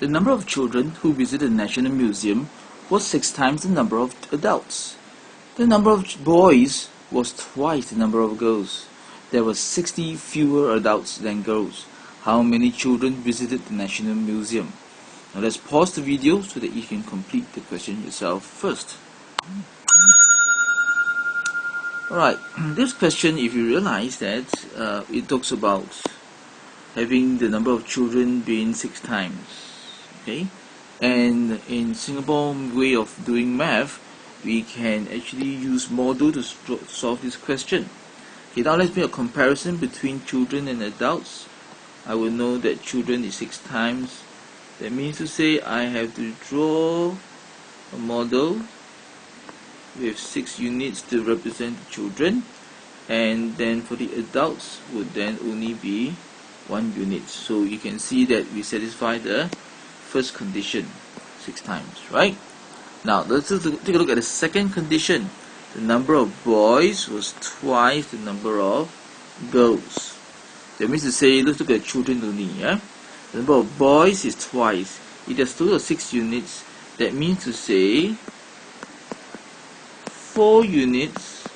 The number of children who visited the National Museum was 6 times the number of adults. The number of boys was twice the number of girls. There were 60 fewer adults than girls. How many children visited the National Museum? Now let's pause the video so that you can complete the question yourself first. Alright, this question, if you realize that it talks about having the number of children being 6 times, okay, and in Singapore way of doing math, we can actually use model to solve this question. Okay, now let's make a comparison between children and adults. I will know that children is 6 times. That means to say I have to draw a model with 6 units to represent the children, and then for the adults would then only be 1 unit. So you can see that we satisfy the first condition 6 times, right? Now let's take a look at the second condition. The number of boys was twice the number of girls. That means to say, let's look at children only. Yeah, the number of boys is twice. It has total of 6 units. That means to say 4 units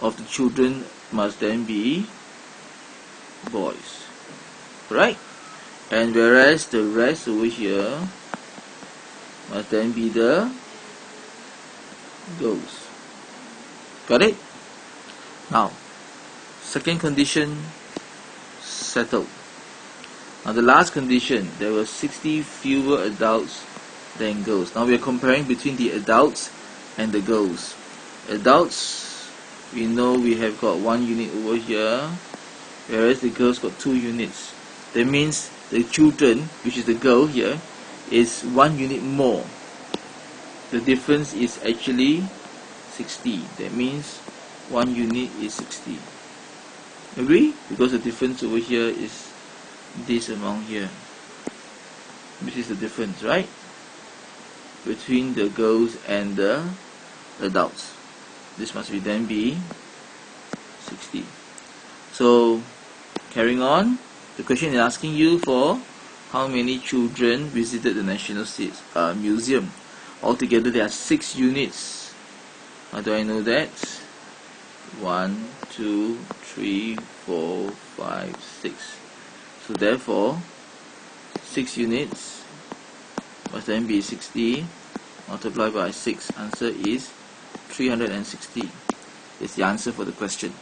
of the children must then be boys, right? And whereas the rest over here must then be the girls. Got it? Now, second condition settled. Now the last condition, there were 60 fewer adults than girls. Now we are comparing between the adults and the girls. Adults, we know we have got 1 unit over here, whereas the girls got 2 units. That means the children, which is the girl here, is 1 unit more. The difference is actually 60. That means 1 unit is 60. Agree? Because the difference over here is this amount here, which is the difference, right, between the girls and the adults. This must be then be 60. So carrying on, the question is asking you for how many children visited the National Museum. Altogether there are 6 units. How do I know that? 1, 2, 3, 4, 5, 6. So therefore 6 units must then be 60 multiplied by 6. Answer is 360 is the answer for the question.